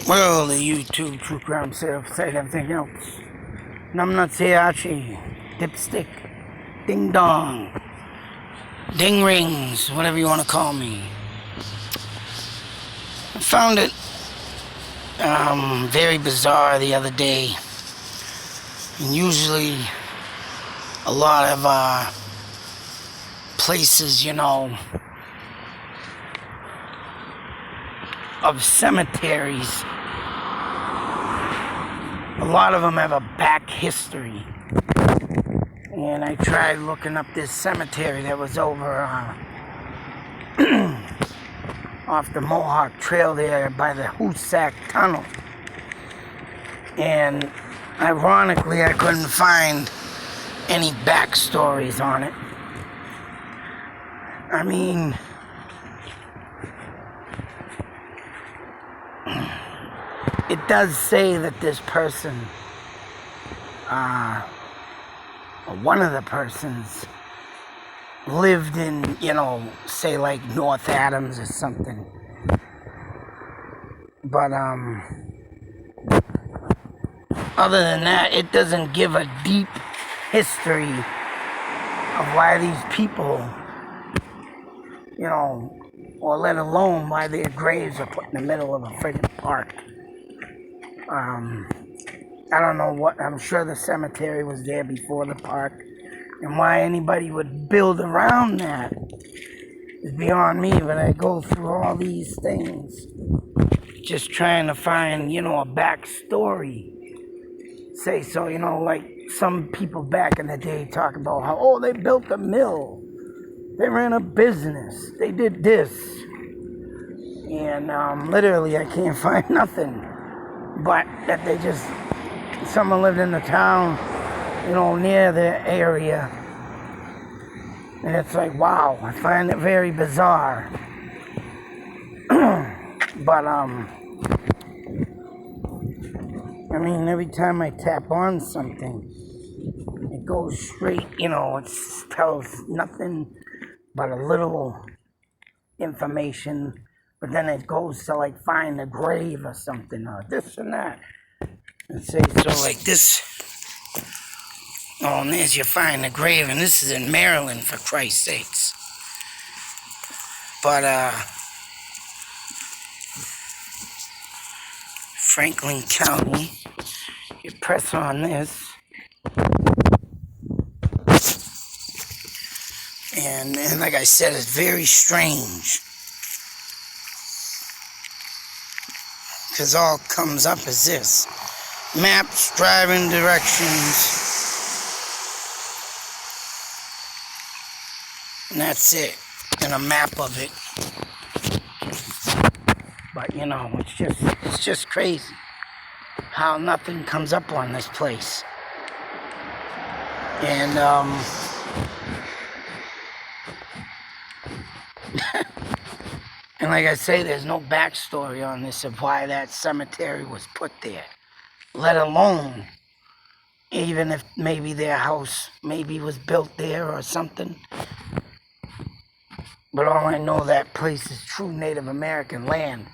Well, the YouTube True Crime Self said everything else. Numbnuts Archie, Dipstick, Ding Dong, Ding Rings, whatever you want to call me. I found it very bizarre the other day. And usually a lot of places, of cemeteries, a lot of them have a back history. And I tried looking up this cemetery that was over off the Mohawk Trail there by the Hoosac Tunnel. And ironically, I couldn't find any backstories on it. I mean, it does say that this person, or one of the persons, lived in, say like North Adams or something. But, other than that, it doesn't give a deep history of why these people, or let alone why their graves are put in the middle of a friggin' park. I don't know what, I'm sure the cemetery was there before the park, and why anybody would build around that is beyond me, but I go through all these things just trying to find, a backstory. Say so, like some people back in the day talk about how, they built a mill, they ran a business, they did this, and literally I can't find nothing but that they just, someone lived in the town, near the area, and it's like, wow, I find it very bizarre. But I mean, every time I tap on something, it goes straight, it tells nothing but a little information, but then it goes to like find a grave or something, or this and that. And say, so like this, and there's you find the grave, and this is in Maryland, for Christ's sakes. But, Franklin County, you press on this, and like I said, it's very strange, because all comes up is this: maps, driving directions, and that's it, and a map of it. But it's just crazy how nothing comes up on this place. And and like I say, there's no backstory on this of why that cemetery was put there, let alone even if maybe their house maybe was built there or something. But all I know, that place is true Native American land.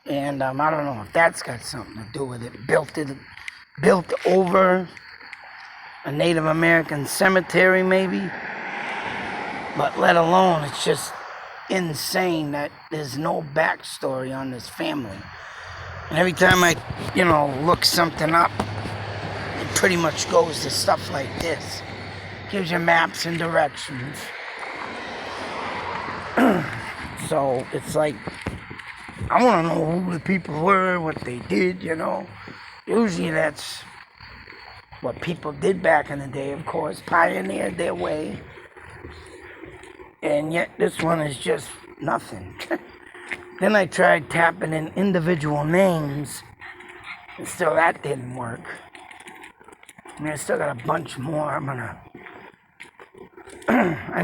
And I don't know if that's got something to do with it. Built over a Native American cemetery, maybe. But let alone, it's just insane that there's no backstory on this family. And every time I, look something up, it pretty much goes to stuff like this. Gives you maps and directions. So it's like, I want to know who the people were, what they did, Usually that's what people did back in the day, of course, pioneered their way. And yet this one is just nothing. Then I tried tapping in individual names, and still that didn't work. I mean, I still got a bunch more. I'm gonna, I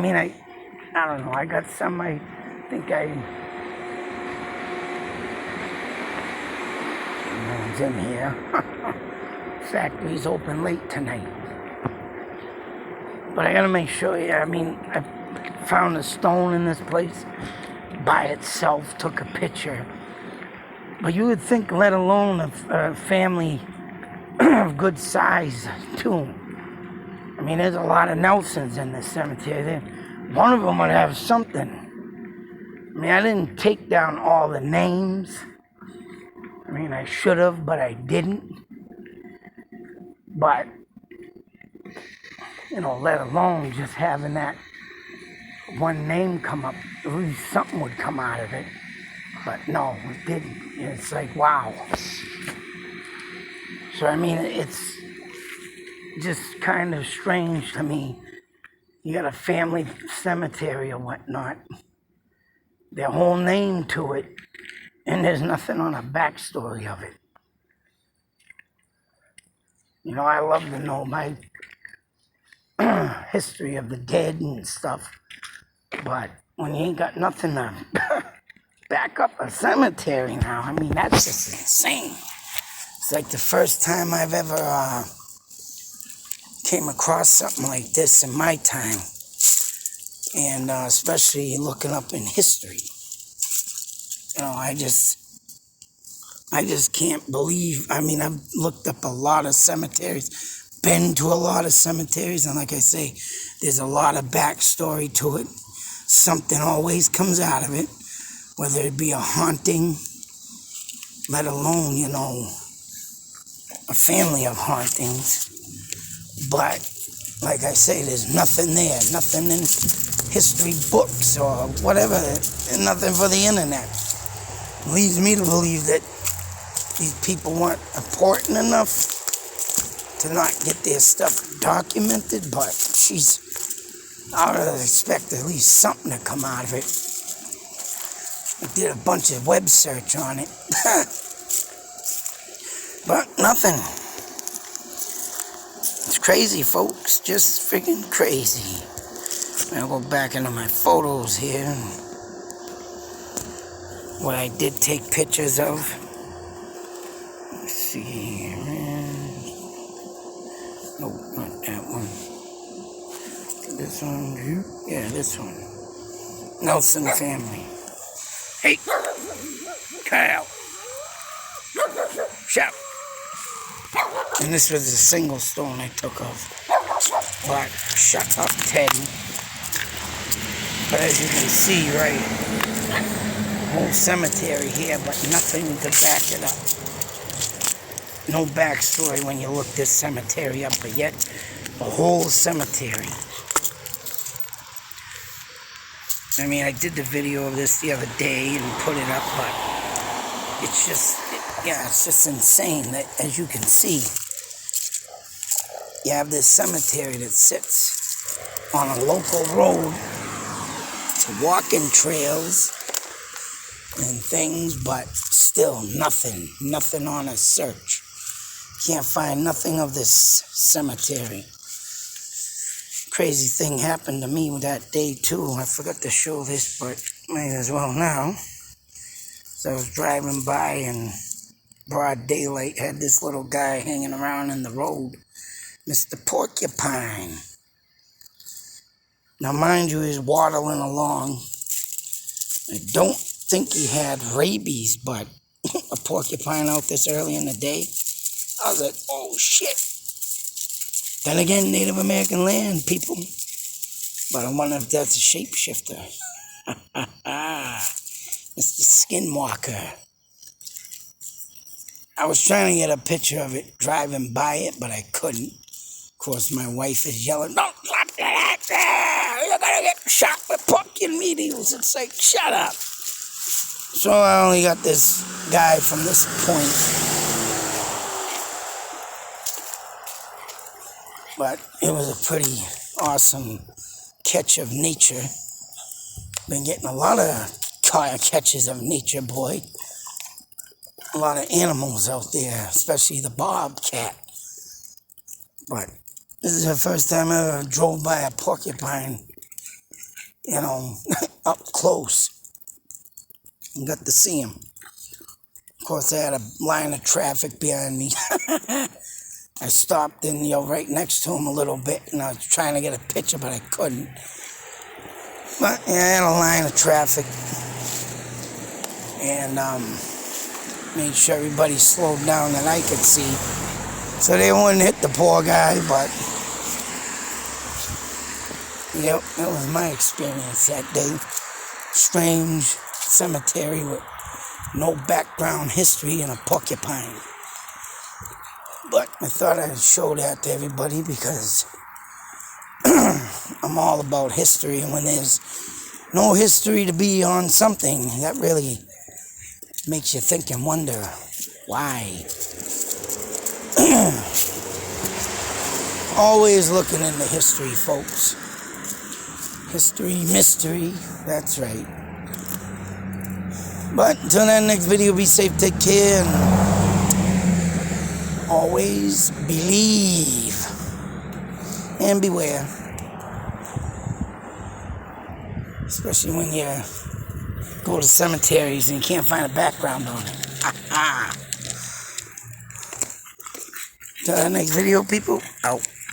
don't know, I got some, I think no one's in here. Factory's open late tonight. But I gotta make sure, I found a stone in this place by itself, took a picture. But you would think, let alone a family of good size, too. I mean, there's a lot of Nelsons in this cemetery. One of them would have something. I mean, I didn't take down all the names. I mean, I should have, but I didn't. But, let alone just having that one name come up, at least something would come out of it. But no, it didn't. It's like, wow. So, I mean, it's just kind of strange to me. You got a family cemetery or whatnot, their whole name to it, and there's nothing on a backstory of it. I love to know my history of the dead and stuff, but when you ain't got nothing to back up a cemetery now, I mean, that's just insane. It's like the first time I've ever came across something like this in my time, and especially looking up in history. I just can't believe. I mean, I've looked up a lot of cemeteries, been to a lot of cemeteries, and like I say, there's a lot of backstory to it. Something always comes out of it, whether it be a haunting, let alone, a family of hauntings. But, like I say, there's nothing there, nothing in history books or whatever, and nothing for the internet. It leads me to believe that these people weren't important enough to not get their stuff documented, but I would expect at least something to come out of it. I did a bunch of web search on it, but nothing. It's crazy, folks, just freaking crazy. I'll go back into my photos here, and what I did take pictures of. Let's see, nope, not that one. This one, yeah, this one. Nelson family. Hey, Kyle. Shout. And this was a single stone I took off. But shut up, Teddy. But as you can see, right, whole cemetery here, but nothing to back it up. No backstory when you look this cemetery up, but yet the whole cemetery. I mean, I did the video of this the other day and put it up, but it's just insane that, as you can see, you have this cemetery that sits on a local road to walking trails and things, but still nothing on a search. Can't find nothing of this cemetery. Crazy thing happened to me that day too. I forgot to show this, but might as well now. So I was driving by in broad daylight, had this little guy hanging around in the road, Mr. Porcupine. Now mind you, he's waddling along. I don't think he had rabies, but a porcupine out this early in the day, I was like, oh shit. Then again, Native American land, people. But I wonder if that's a shapeshifter. Mr. Skinwalker. I was trying to get a picture of it driving by it, but I couldn't. Of course, my wife is yelling, don't look at that! You're gonna get shot with pumpkin needles. It's like, shut up. So I only got this guy from this point. But it was a pretty awesome catch of nature. Been getting a lot of catches of nature, boy. A lot of animals out there, especially the bobcat. But this is the first time I ever drove by a porcupine, up close and got to see him. Of course, I had a line of traffic behind me. I stopped in, right next to him a little bit, and I was trying to get a picture, but I couldn't. But, yeah, I had a line of traffic. And, Made sure everybody slowed down that I could see, so they wouldn't hit the poor guy. But yep, that was my experience that day. Strange cemetery with no background history and a porcupine. But I thought I'd show that to everybody because I'm all about history, and when there's no history to be on something, that really makes you think and wonder why. Always looking into history, folks. History, mystery, that's right. But until that next video, be safe, take care, and always believe and beware. Especially when you go to cemeteries and you can't find a background on it. Till that next video, people, out.